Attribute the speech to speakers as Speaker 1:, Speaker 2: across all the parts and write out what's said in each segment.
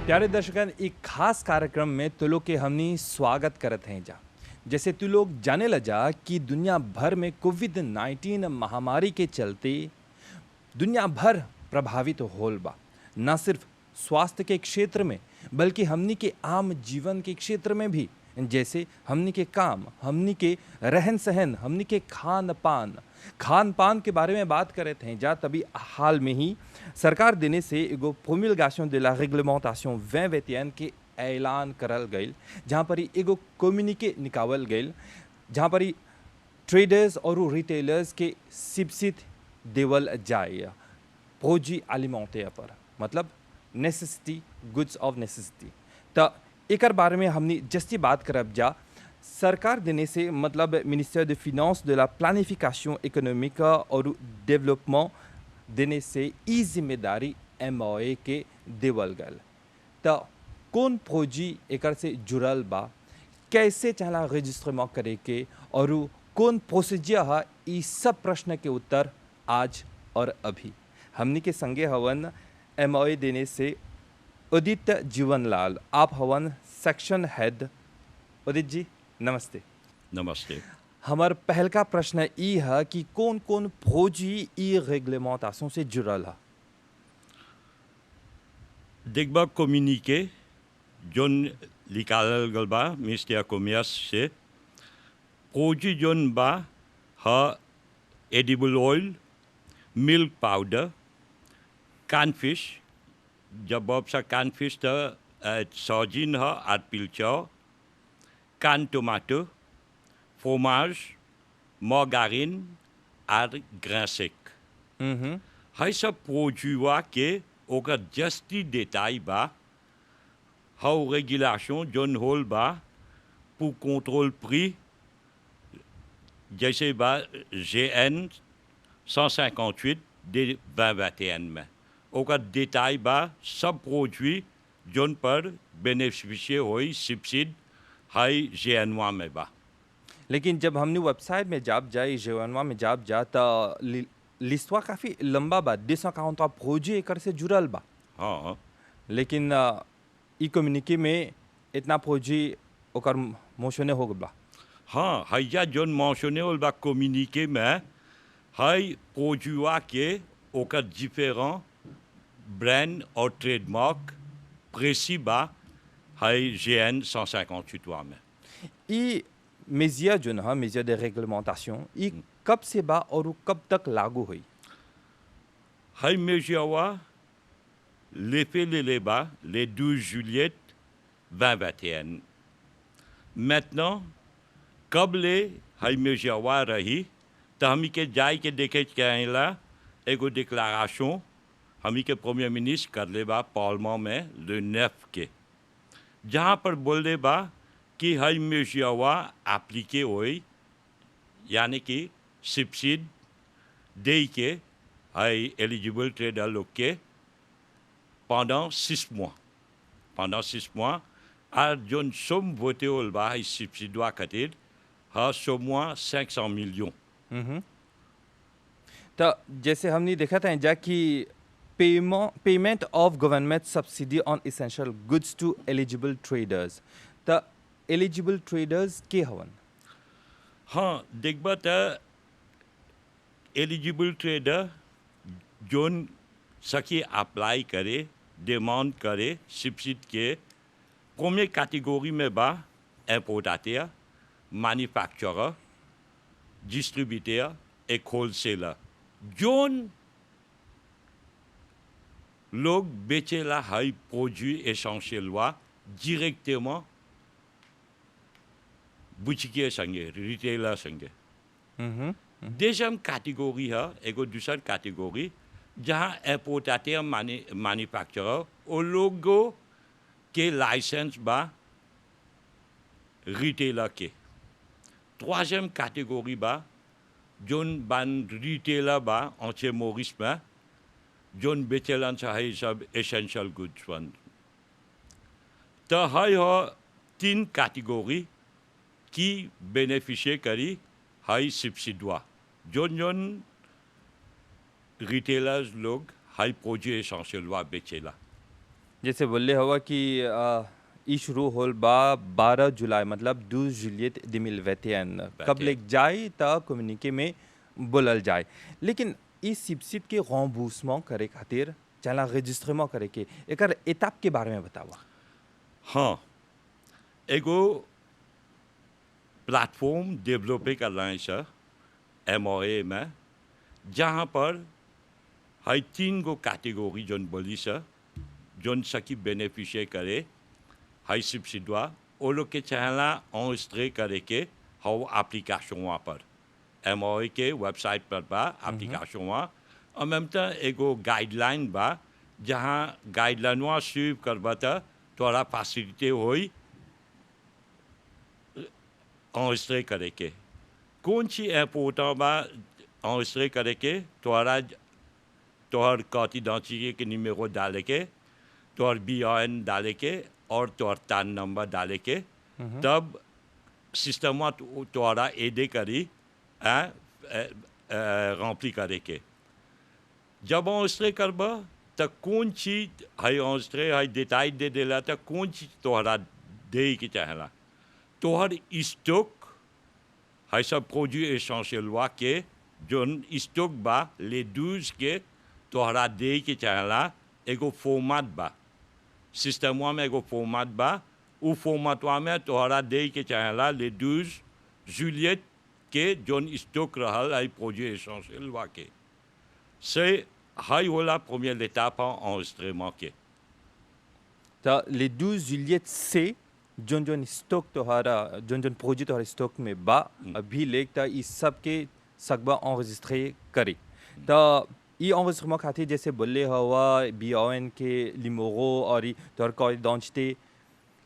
Speaker 1: प्यारे दर्शकन एक खास कार्यक्रम में तो लोग के हमनी स्वागत करत हैं जा। जैसे तू लोग जाने लजा कि दुनिया भर में कोविड-19 महामारी के चलते दुनिया भर प्रभावित होल बा। न सिर्फ स्वास्थ्य के क्षेत्र में बल्कि हमनी के आम जीवन के क्षेत्र में भी, जैसे हमनी के काम, हमनी के रहन सहन, हमनी के खान पान के बारे में बात करे थे जा। तभी हाल में ही सरकार देने से एगो प्रोमुलगाशन de la réglementation 2021 के ऐलान करल गईल, जहाँ पर ही एगो कम्युनिके निकावल गईल, जहाँ पर ही ट्रेडर्स और रिटेलर्स के सब्सिडी देवल जाए प्रोजी एलिमेंटाire पर, मतलब नेसेसिटी गुड्स ऑफ नेसेसिटी। तो एकर बारे में हमने जस्ती बात करब जा। सरकार देने से मतलब minister de finance de la प्लानिफिकेशन इकोनॉमिक और डेवलपमेंट देने से ई जिम्मेदारी एमओए के देवल गल। तो कौन फौजी एकर से जुड़ल बा, कैसे चला रजिस्ट्रेमेंट करे के और कौन प्रोसीजर है, ई सब प्रश्न के उत्तर आज और अभी हमनी के संगे हवन एमओए देने से उदित जीवनलाल। आप हवन सेक्शन हेड। उदित जी नमस्ते।
Speaker 2: नमस्ते।
Speaker 1: हमार पहल का प्रश्न ई है कि कौन कौन फौजी ई रेगलेमेंटेशन से जुड़ल है।
Speaker 2: देखबा कम्युनिके जोन निकालल गल बा मिनिस्टर कॉमर्स से, फौजी जोन बा ह एडिबल ऑयल, मिल्क पाउडर, कानफिश, जब सा कानफिश तो सॉजिन ह आर पिल्चाओ, कान टमाटो, फ्रोमाज, मार्गारीन आर ग्रासेक। है सब प्रोजुआ के ओकर जस्ती देताई बा हाउ रेगुलेशन जोन होल बा pour contrôle prix, जैसे बा GN 158 de 2021 में ओकर देताई बा सब प्रोडक्ट जोन पर बेनिफिशियर होई सब्सिडी हाई GN1 में बा।
Speaker 1: लेकिन जब हमने वेबसाइट में जाप जाए जेवनवा में जाप जा तो लिस्टवा काफ़ी लंबा बा, 243 फौजी एकर से जुड़ल बा।
Speaker 2: हाँ,
Speaker 1: लेकिन ई कम्युनिके में इतना फौजी ओकर मोशने हो गल बा।
Speaker 2: हाँ, हैजा जोन mentionné होल बा कम्युनिके में है प्रोजुआ के ओकर डिफरेंट ब्रांड और ट्रेडमार्क प्रेसी बा है GN 158 में।
Speaker 1: ई मेजिया जोन है मेजिया de réglementation, ई कब से बा और कब तक लागू हुई?
Speaker 2: है मेजियावा l'effet le bas le 12 juillet 2021. Maintenant, कब ले है मेजियावा रही तो हमी के जाए के देखे ला एगो डिक्लारेशन हमी के प्रीमियर मिनिस्टर कर ले बा पार्लियामेंट में le 9 के, जहाँ पर बोल दे बा कि है मेजियावा एप्लीके होई, यानी कि सब्सिडी दे के है एलिजिबल ट्रेडर लोग के pendant 6 mois. Pendant 6 mois, à John Somme voté au bas, il subsidie à côté, à ce mois 500 millions.
Speaker 1: तो जैसे हमने देखा था जा कि payment of government subsidy on essential goods to eligible traders, तो एलिजिबल ट्रेडर्स के हवन?
Speaker 2: हाँ, देखबा तो एलिजिबल ट्रेडर जोन सकी अप्लाई करे, डिमांड करे सब्सिडी के कौन कैटेगरी में बा इम्पोर्टर, मैन्युफैक्चरर, डिस्ट्रीब्यूटर एक होलसेलर। जोन लोग बेचेला है प्रोडक्ट एसेंशियल वा डायरेक्टली बुचिके संगे रिटेलर संगे। दeuxième कैटेगरी है एगो दूसर कैटेगरी जहाँ इम्पोर्टर मैन्युफैक्चरर और लोगों के लाइसेंस बा रिटेलर के। troisième कैटेगरी बा जोन बान रिटेलर बा अंचे मोरिस में जोन बेचेलन चाहे सब एसेंशियल गुड्स वन। तो है 3 कैटेगरी की बेनिफिशियर करी है सब्सिडी जोन जोन रिटेलर्स लोग हाई प्रोडक्ट एसेंशियल वा बेचेला।
Speaker 1: जैसे बोले हवा कि ई शुरू होल बा 12 जुलाई मतलब 12 जुलियत 2021 कब
Speaker 2: 21.
Speaker 1: लेक जाए ता कम्युनिके में बोलल जाए लेकिन ई सिपसिप के रemboursement करे खातिर चला रजिस्ट्रेment करे के एकर एताप के बारे में बतावा
Speaker 2: हाँ, एगो प्लेटफॉर्म डेवलप कर रहे हैं सर MOA में, जहाँ पर हर 3 गो कैटेगरी जोन बोली सर जोन सकी बेनिफिशियर करे हाई सब्सिडवा वो लोग के चाहला enregistré करे के हाउ एप्लीकेशन वहाँ पर MOA के वेबसाइट पर बा एप्लीकेशन वहाँ और मैम तो एगो गाइडलाइन बा जहाँ गाइडलाइन वहाँ स्वीप करबा तो तोरा फैसिलिटी होई enregistré करे के कौन सी इम्पोर्टेंट बा enregistré करे के तोहर कार्ड d'identité के निमेरो डाले के तोहर BIN डाले के और तोहर टैन नंबर डाले के तब सिस्टम तोहरा एडे करी रम्पली करे के जब enregistré करबा तो कौन चीज है enregistré है डिटेल दे देला तो कौन चीज तोहरा दे के चाहला तोहर स्टॉक है सब प्रोडक्ट एसेंशियल वा के जोन स्टॉक बा ले 12 के तोहरा दे के चाहला एगो फॉर्मेट बा सिस्टम में एगो फॉर्मेट बा उ फॉर्मेटवा में तोहरा दे के चाहला ले 12 जुलियत के जोन स्टॉक रहल है प्रोडक्ट एसेंशियल वा के से हाई होला première étape en enregistrement के
Speaker 1: ता ले 12 जुलियत से जोन जोन स्टॉक तोहरा जोन जोन प्रोजेक्ट तोहरा स्टॉक में बा अभी लेक ता इस सब के सकबा enregistré करे ता ई enregistrement खातिर जैसे बोले हवा BIN के लिमोरो और ई तोहर कार्ड d'identité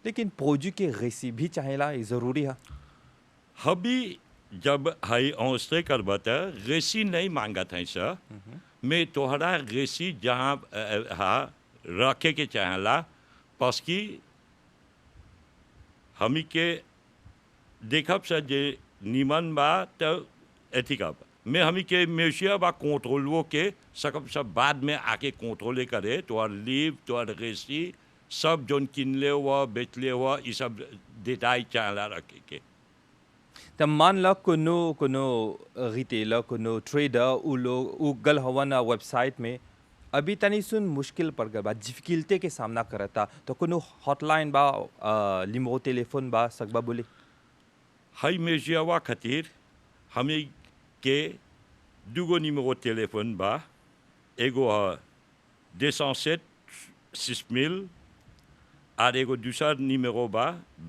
Speaker 1: लेकिन प्रोजेक्ट के रेसी भी चाहेला ये जरूरी है
Speaker 2: अभी जब हाई enregistré करबा त रेसी नहीं मांगत है सर मैं तोहरा रेसी जहाँ रखे के चाहला पास कि हमी के देखब सर जे निमन बा तो एथी कब मैं हमी के मेशिया बा कंट्रोल के सकब सब बाद में आके कंट्रोल करे तोहर लीव तोहर रेसी सब जोन किनले हुआ बेचले हुआ ये सब डिटेल चाहला रखे के
Speaker 1: त मान ला कोनो रिटेलर कोनो ट्रेडर उ लोग उ गल हवन वेबसाइट में अभी तनी सुन मुश्किल पड़ गल बा डिफिकल्टी के सामना करता तो कोनो हॉटलाइन बा लिमो टेलीफोन बा सकबा बोले
Speaker 2: हाई मेजियावा खातिर हमें के दुगो निमेरो टेलीफोन बा एगो 207 6000 और एगो दूसरा निमेरो बा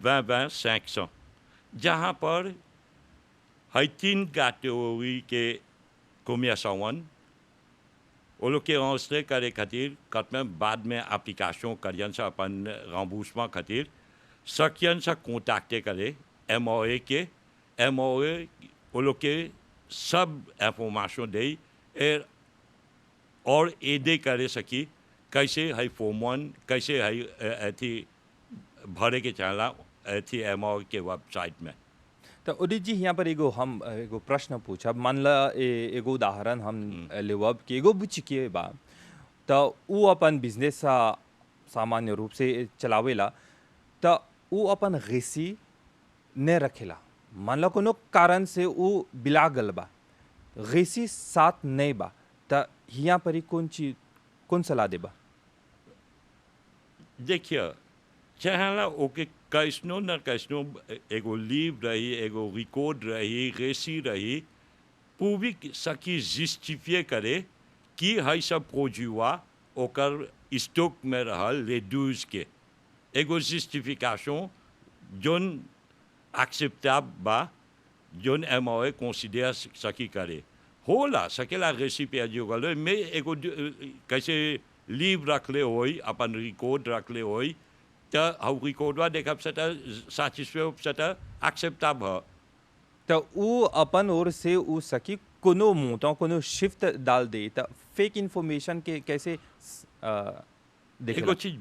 Speaker 2: 20 500 जहाँ पर हाई 3 कैटेगरी के कॉमर्शियल वो लोग के enregistré करे खातिर कत में बाद में एप्लीकेशन करियन से अपन रemboursement खातिर सकियन से कॉन्टैक्ट करे MOA के MOA वो लोग के सब इंफॉर्मेशन दे और एडे करे सकी कैसे है फॉर्म 1 कैसे है अथी भरे के चाहला अथी MOA के वेबसाइट में
Speaker 1: तो उदित जी यहाँ पर एगो प्रश्न पूछब मान ला एगो उदाहरण हम लेवब कि एगो बुचिके बा तो उ अपन बिजनेस सामान्य रूप से चलावेला तो उ अपन रेसी ने रखेला मान ला कोनो कारण से उ बिला गल बा रेसी साथ नहीं बा तो यहाँ पर कौन सलाह देबा
Speaker 2: देखिए चाहला ओके कैसनो न कैसनो एगो लीव रही एगो रिकॉर्ड रही रेसी रही पूरी सकी जस्टिफिए करे कि है सब प्रोजुआ ओकर स्टॉक में रहल ले 12 के एगो जस्टिफिकेशन जोन एक्सेप्टेबल बा जोन MOA कंसीडर सकी करे होला सकेला रेसी पे जो गलो में एगो कैसे लीव रखले होई अपन रिकॉर्ड रखले होई तो हाउ रिकॉर्डवा देखब से सैटिस्फाइड से एक्सेप्टेबल
Speaker 1: तो उ अपन ओर से उ सकी कोनो मोटा कोनो शिफ्ट डाल दे तो फेक इन्फॉर्मेशन के कैसे
Speaker 2: एगो चीज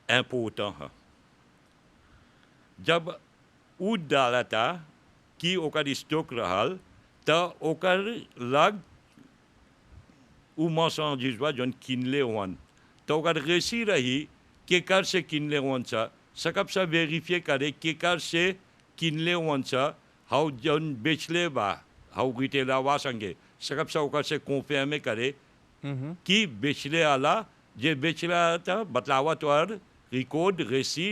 Speaker 2: इम्पोर्टेंट है जब उ डालता कि ओकर स्टॉक रहल तो ओकर लग उ मौसम जिसवा जोन किनले हुन तो ओकर रेसी रही केकर से किनले वंचा सकब सा वेरीफाई करे केकर से किनले वंचा हाउ जन बेचले बा हाउ रिटेलर वा संगे सकब सा ओकर से कंफर्म करे कि बेचले आला जे बेचला था बतलावा तोर रिकॉर्ड रेसी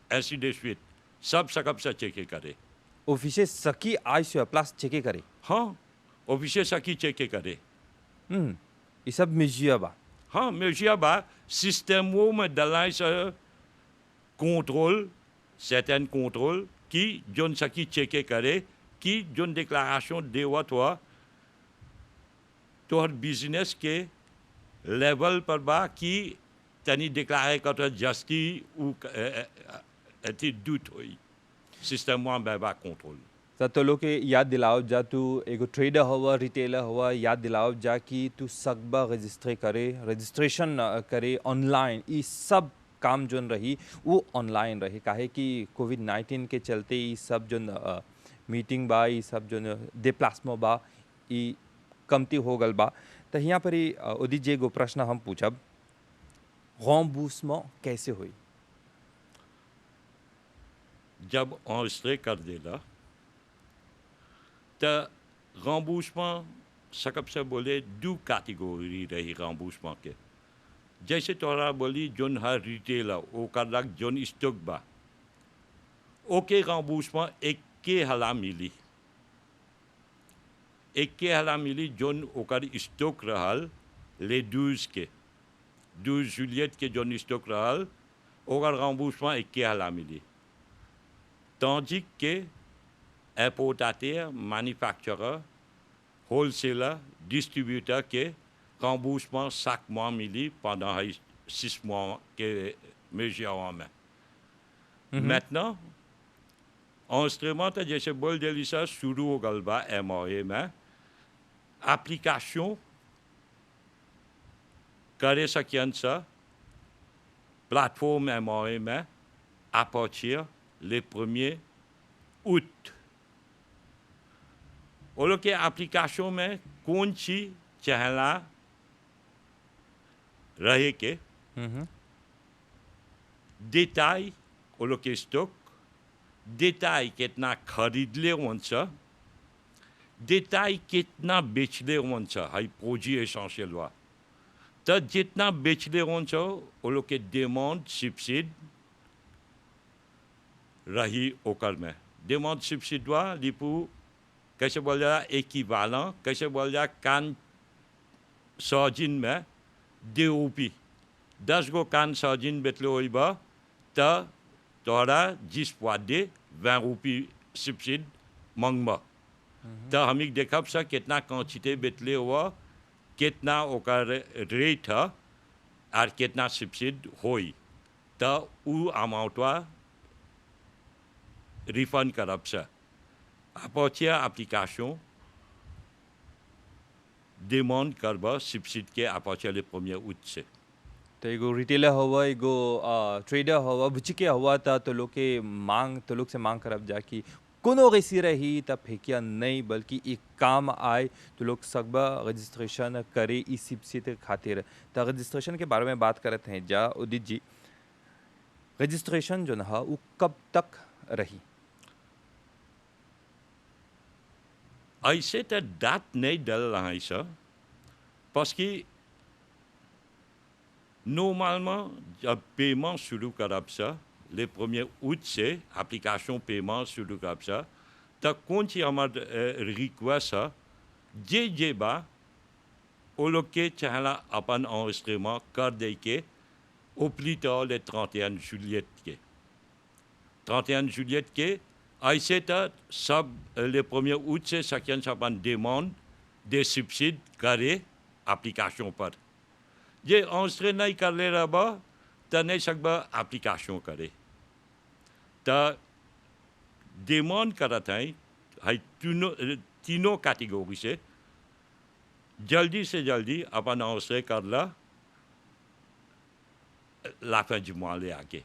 Speaker 2: ऐसी de suite सब सकब सा चेक करे
Speaker 1: ऑफिसे सकी आई से प्लस चेक करे
Speaker 2: हाँ ऑफिसे सकी चेक करे
Speaker 1: ये सब मिजिया बा
Speaker 2: हाँ मेजिया बा सिस्टम वो में डलाए सा कंट्रोल certains contrôles qui जोन सकी चेक करे कि जोन डिक्लेरेशन देवा तोहर बिजनेस के लेवल पर बा कि तनी डिक्लेरे कर जस्ती उ अति दूत होई सिस्टम में बा कंट्रोल
Speaker 1: तो लोग के याद दिलाओ जा तू एगो ट्रेडर हुआ रिटेलर हुआ याद दिलाओ जा कि तू सकबा रजिस्ट्रेशन करे ऑनलाइन ये सब काम जोन रही वो ऑनलाइन रही काहे कि कोविड-19 के चलते ये सब जोन मीटिंग बा ये सब जोन डिप्लेसमेंट बा ये कमती हो गल बा तो यहाँ पर ही उदित जी एगो प्रश्न हम पूछब रॉम्बूसमेंट कैसे हुई
Speaker 2: जब enregistré कर देला तो रemboursement सकब से बोले दो कैटेगरी रही रemboursement के जैसे तोरा बोली जोन हर रिटेलर ओकर लग जोन स्टॉक बा ओके रemboursement एक के हला मिली जोन ओकर स्टॉक रहल ले 12 जुलियत के जोन स्टॉक रहल ओकर रemboursement एक के हला मिली tandis que importateur, manufacturer, wholesaler, distributeur के remboursement chaque mois मिली pendant 6 mois के mesure में maintenant enregistrement जैसे बोल देली सा शुरू हो गल बा MRA में application करे सकियन सा plateforme MRA में à partir le 1er août. और लोग के एप्लीकेशन में कौन सी चाहला रहे के डिटेल और लोग के स्टॉक डिटेल कितना खरीद ले वंसा डिटेल कितना बेच ले वंसा हाई पूंजी एसेंशियल हुआ तो जितना बेच ले वंसा वो लोग के डिमांड सब्सिडी रही ओकर में डिमांड सब्सिडी हुआ लिपू कैसे बोल जा इक्विवेलेंट कैसे बोल जा कान सौजिन में DOP 10 गो कान सौजिन बेचले होई बा तो तोरा 20 रुपये सब्सिडी मंगबा तो हमें देखब सा कितना क्वांटिटी बेचले हुआ कितना ओकर रेट है और कितना सब्सिडी होई तो उ अमाउंटवा रिफंड करब सा à partir application demande करबा सब्सिडी के à partir le 1er août से
Speaker 1: तो एगो रिटेलर हुआ एगो ट्रेडर हुआ बुचिके हुआ था तो लोग के मांग तो लोग से मांग करब जा कि कोनो रेसी रही तब फेंकिया नहीं बल्कि एक काम आए तो लोग सकबा रजिस्ट्रेशन करे इस सब्सिडी खातिर तो रजिस्ट्रेशन के बारे में बात करते हैं जा उदित जी रजिस्ट्रेशन जो ना वो कब तक रही
Speaker 2: ऐसे तो दात नहीं डल रहा है सर parce que normalement जब paiement शुरू करब सा le 1er août से application paiement शुरू करब सा तो कौन सी हमारे रिक्वेस्ट है जे बा वो लोग के चाहला अपन enregistrement कर दे के au plus tard le 31 juillet के 31 juillet के ऐसे तो सब le 1er août से chacun अपन demande des subsides करे एप्लीकेशन पर जे enregistré नहीं कर ले रहा बा तो नहीं सकबा एप्लीकेशन करे तो डिमांड करत है तीनों कैटेगरी से जल्दी अपन enregistré कर la fin du mois ले आके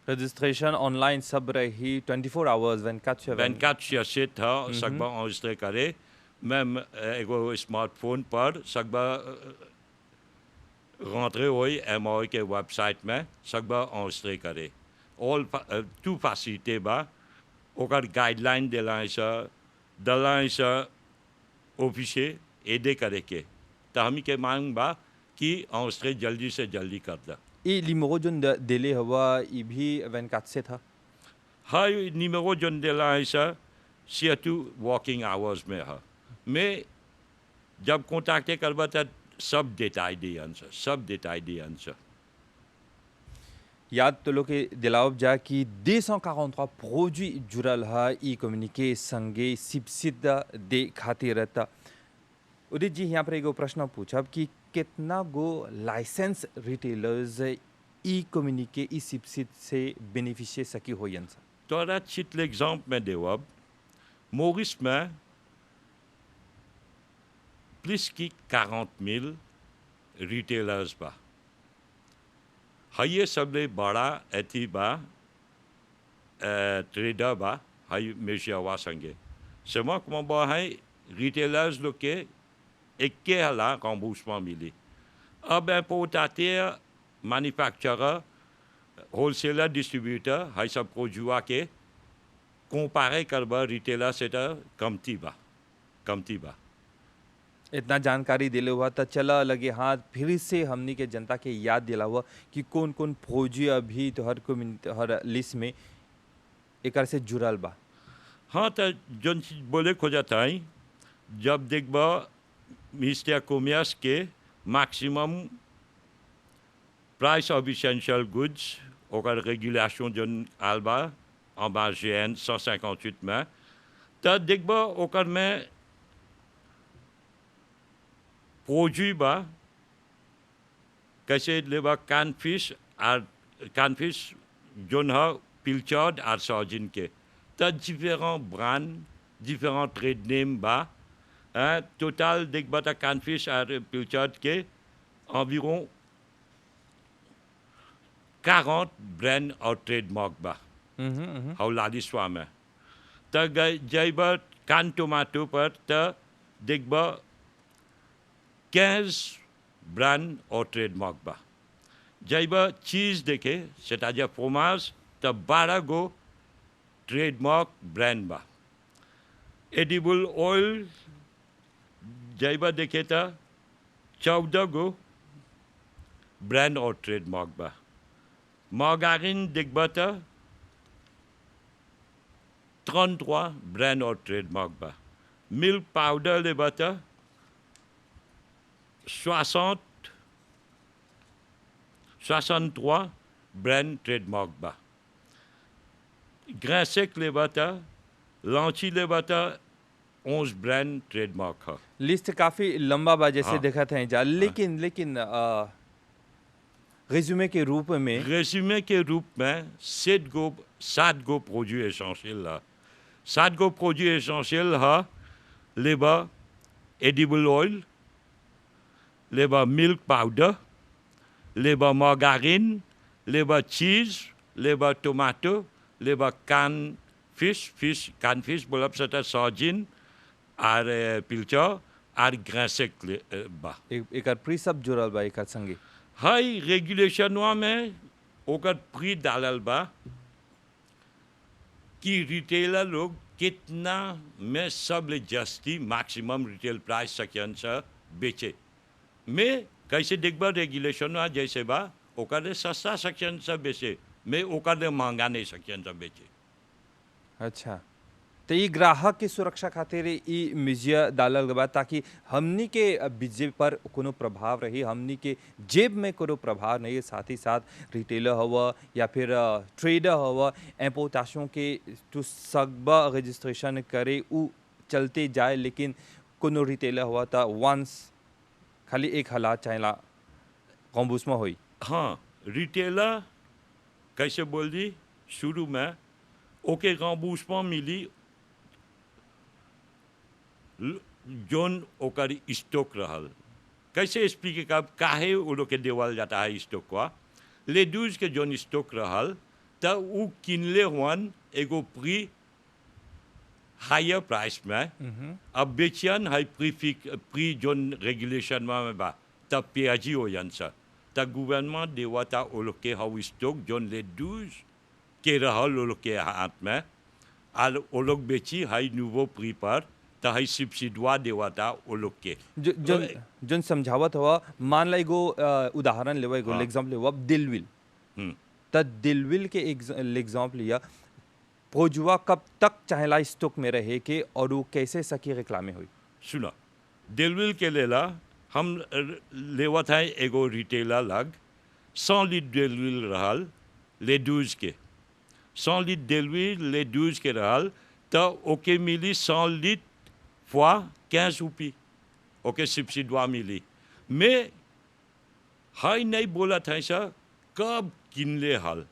Speaker 1: रजिस्ट्रेशन ऑनलाइन सब रही 24 आवर्स
Speaker 2: 24/7 था सकबा enregistré करे même एगो स्मार्टफोन पर सकबा rentrer हुई MOI के वेबसाइट में सकबा enregistrer करे all tout facilité बा ओकर गाइडलाइन देलाइ सा दलाइ सा ऑफिसर एडे करे के त हमी के मांग बा कि enregistrer जल्दी से जल्दी कर दा
Speaker 1: ये लिमोरो जो दिले हवा ये भी 24 से था।
Speaker 2: हाई निमेरो जोन देलाइ सा surtout working hours में है मैं जब कॉन्टैक्ट करबा त सब डिटेल दियन सा सब डिटेल दियन सा
Speaker 1: याद तो लोग के दिलाव जा कि 243 प्रोडक्ट जुड़ल है ई कम्युनिके संगे सिपसिद दे खातिर रहता। उदित जी यहाँ पर एगो प्रश्न पूछब कि कितना गो लाइसेंस रिटेलर्स ई कम्युनिके ई सिपसिद से बेनिफिशियर सकी होयन सा।
Speaker 2: तोरा चित l'exemple में देवब मोरिस में plus की 40,000 रिटेलर्स बा हाई सबले बड़ा एथी बा ट्रेडर बा हाई मेशियावा संगे समा कुमा बा है रिटेलर्स लोग के एक के हला रemboursement मिली अब importateur manufacturer wholesaler distributor हाई सब को जुआ के कंपेयर करबा रिटेलर से कमती बा
Speaker 1: इतना जानकारी दिले हुआ तो चला लगे हाँ फिर से हमनी के जनता के याद दिला हुआ कि कौन कौन फौजी अभी तो हर लिस्ट में एक से जुड़ल बा।
Speaker 2: हाँ तो जोन चीज बोले खोजता है जब देखबा मिनिस्टर कॉमर्स के maximum price of essential goods ओकर रेगुलेशन जोन आलबा en bas GN 158 में तो देखबा ओकर में प्रोड्यूट बा कैसे लेबा कानफिश जोन है पिल्चर्ड और सर्जिन के तो different brand different trade name बा टोटल देखबा तो कानफिश और पिल्चर्ड के environ 40 ब्रांड और ट्रेडमार्क बा हौलादी स्वा में तो जब कान टोमाटो पर तो देखबा 15 ब्रांड और ट्रेडमार्क बा जब चीज देखे c'est-à-dire फ्रोमाज तो 12 गो ट्रेडमार्क ब्रांड बा एडिबल ऑयल जब देखे तो 14 गो ब्रांड और ट्रेडमार्क बा मार्गारीन देखबा तो 33 ब्रांड और ट्रेडमार्क बा मिल्क पाउडर लेबा तो 63 ब्रांड ट्रेडमार्क बा grain sec लेबा तो लांची लेबा तो 11 ब्रांड ट्रेडमार्क है
Speaker 1: लिस्ट काफी लंबा बा जैसे
Speaker 2: हाँ।
Speaker 1: देखा था जा लेकिन रेज्यूमे के रूप में 7 गो
Speaker 2: प्रोड्यूट एसेंशियल है 7 गो प्रोड्यूट एसेंशियल है लेबा एडिबल ऑयल लेबा मिल्क पाउडर लेबा मार्गारीन लेबा चीज लेबा टोमाटो लेबा कानफिश बोलब सटा सर्जिन और पिल्चर और grain sec बा
Speaker 1: एक प्री सब जुड़ल बा एक संगे
Speaker 2: हाई रेगुलेशन में ओकर प्री डालल बा कि रिटेलर लोग कितना में सब ले जस्ती मैक्सिमम रिटेल प्राइस सकियन से बेचे में कैसे देखबा रेगुलेशन जैसे बा ओकर सस्ता सकियन से बेचे में ओकर महंगा नहीं सकियन से बेचे।
Speaker 1: अच्छा तो ये ग्राहक की सुरक्षा खातिर ई मिजिया डालल बा ताकि हमनी के बिजे पर कोनो प्रभाव रही हमनी के जेब में कोनो प्रभाव नहीं साथ ही साथ रिटेलर हवा या फिर ट्रेडर हवा इम्पोर्टेशन के तो सकबा रजिस्ट्रेशन करे उ चलते जाए लेकिन कोनो रिटेलर हुआ था वंस खाली एक हालात चाहेला कॉम्बूस में हुई।
Speaker 2: हाँ रिटेलर कैसे बोल दी शुरू में ओके रemboursement मिली जोन ओकर स्टॉक रहल कैसे एक्सप्लिक कब काहे वो लोग के देवल जाता है स्टॉक का ले दूज के जोन स्टॉक रहल तो वो किनले हुन एगो हायर प्राइस में अब बेचियन है प्री जोन रेगुलेशन में बा तब पेजी हो जन सा त गवर्नमेंट देवता वो लोग के हाउ स्टॉक जोन ले 12 के रहल वो लोग के हाथ में आल वो लोग बेची हाई न्यूवो प्री पर त हाई सब्सिडवा देवता वो लोग के
Speaker 1: जोन जोन समझावत हुआ मान ला एगो उदाहरण लेवा एगो
Speaker 2: हाँ।
Speaker 1: एग्जांपल लेवा दिलविल
Speaker 2: हम्म,
Speaker 1: त दिलविल के एग्जांपल लिया प्रोजुआ कब तक चाहेला स्टॉक में रहे के और वो कैसे सकी रिक्लामे हुई
Speaker 2: सुनो दिलविल के लेला हम लेवत है एगो रिटेलर लग 100 लीटर दिलविल रहल ले 12 के 100 लीटर दिलविल ले 12 के रहल त ओके मिली 100 लीटर fois 15 रुपये ओके सब्सिडवा मिली मैं हाई नहीं बोला था सर कब किनले हल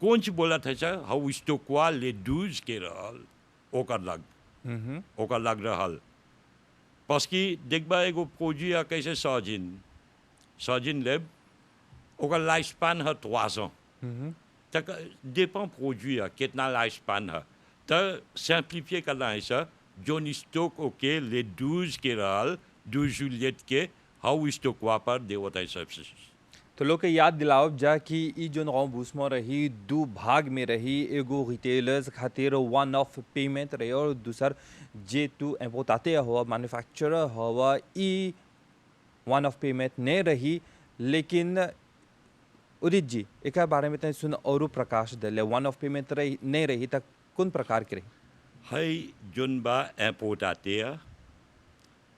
Speaker 2: कौन सी बोला था सर हाउ स्टॉकवा ले 12 के रहल ओकर लग रहल parce कि देखबा एगो प्रोजी आ कैसे सजिन लेब ओकर लाइफ स्पैन है 3 ans तक dépend प्रोजी आ कितना लाइफ स्पैन है त सिंप्लीफिए करना है सर जोन स्टॉक ओके ले 12 के रहल 2 जुलियट के हाउ स्टॉकवा पर देवत है सबसे
Speaker 1: तो लोग के याद दिलाओ जा कि ई जोन बूसमो रही दो भाग में रही एगो रिटेलर्स खातिर वन ऑफ पेमेंट रही और दूसर जे तू इम्पोर्टाते हुआ मैन्युफैक्चरर हुआ ई वन ऑफ पेमेंट नहीं रही लेकिन उदित जी एक बारे में तय सुन और प्रकाश दिले वन ऑफ पेमेंट रही नहीं रही तक कौन प्रकार की रही
Speaker 2: है जोन बा इम्पोर्टाते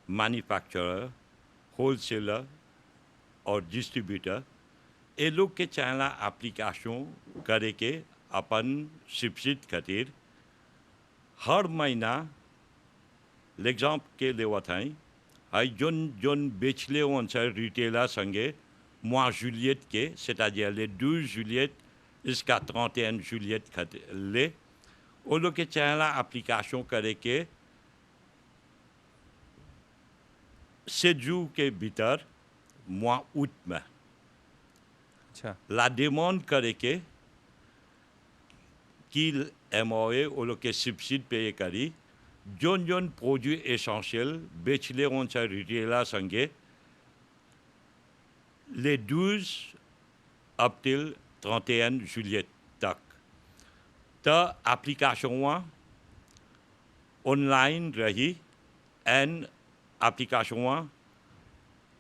Speaker 2: मैन्युफैक्चरर होलसेलर और डिस्ट्रीब्यूटर ये लोग के चाहला एप्लीकेशन करे के अपन सब्सिडी खातिर हर महीना एग्जाम्पल के लेवत हैं हाई जोन जोन बेचले वन सर रिटेलर संगे mois juillet के c'est-à-dire les 12 juillet jusqu'à 31 juillet खातिर ले वो लोग के चाहला एप्लीकेशन करे के 7 jours के भीतर mois août में
Speaker 1: अच्छा
Speaker 2: la demande करे के कि MOA वो लोग के सब्सिडी पे करी जोन जोन प्रोडक्ट एसेंशियल बेचले हों चाहे रिटेलर संगे les 12 up till 31 juillet तक त एप्लीकेशन ऑनलाइन रही एंड एप्लीकेशन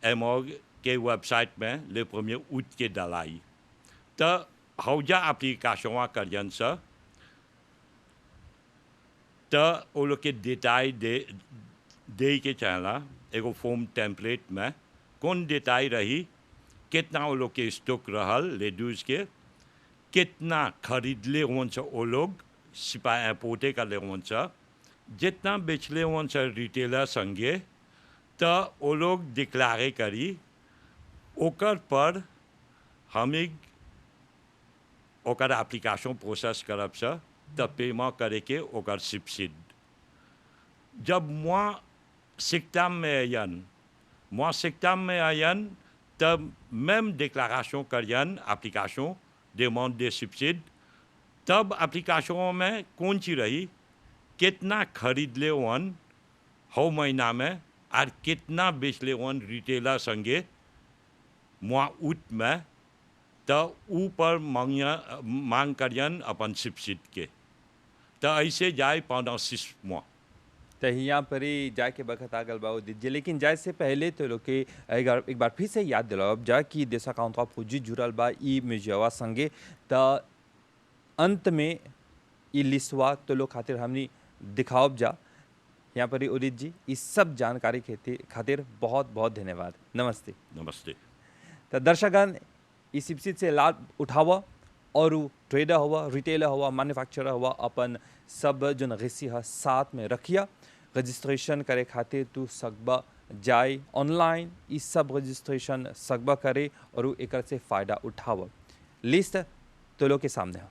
Speaker 2: MOA के वेबसाइट में ले premier août के डालाई त हौजा एप्लीकेशन करियन सा त वो लोग के डिटेल दे के चाहला एगो फॉर्म टेम्पलेट में कौन डिटेल रही कितना वो लोग के स्टॉक रहल ले 12 के कितना खरीद ले वन सा वो लोग सिपाही इम्पोर्टे कर ले वन सा जितना बेचले वन सा रिटेलर संगे त वो लोग डिक्लारे करी ओकर पर हमें ओकर एप्लीकेशन प्रोसेस करब सा त पेमेंट करे के ओकर सब्सिडी जब सिक्तम में आयन तब même déclaration करियन एप्लीकेशन demande de सब्सिडी तब एप्लीकेशन में कौन सी रही कितना खरीद ले वन हौ महीना में और कितना बेच ले वन रिटेलर संगे mois août में तो ऊपर मांग करियन अपन सब्सिडी के तो ऐसे जाए pendant 6 mois
Speaker 1: तो यहाँ पर ही जाके बखत आ गल बाबू दीजिए लेकिन जाए से पहले तो लोग के एक बार फिर से याद दिलाओ जा कि देशा काउंट फौजी जुड़ल बा ई म्यूजियवा संगे त अंत में ई लिस्वा तो लोग खातिर हमनी दिखाओ जा यहाँ पर ही उदित जी इस सब जानकारी खातिर बहुत बहुत धन्यवाद नमस्ते
Speaker 2: नमस्ते
Speaker 1: तो दर्शकगण इस सब्सिडी से लाभ उठावा और ट्रेडर हुआ रिटेलर हुआ मैन्युफैक्चरर हुआ अपन सब जो नगेसी है साथ में रखिया रजिस्ट्रेशन करे खातिर तू सकबा जाए ऑनलाइन इस सब रजिस्ट्रेशन सकबा करे और एक से फ़ायदा उठावा लिस्ट तो लोग के सामने है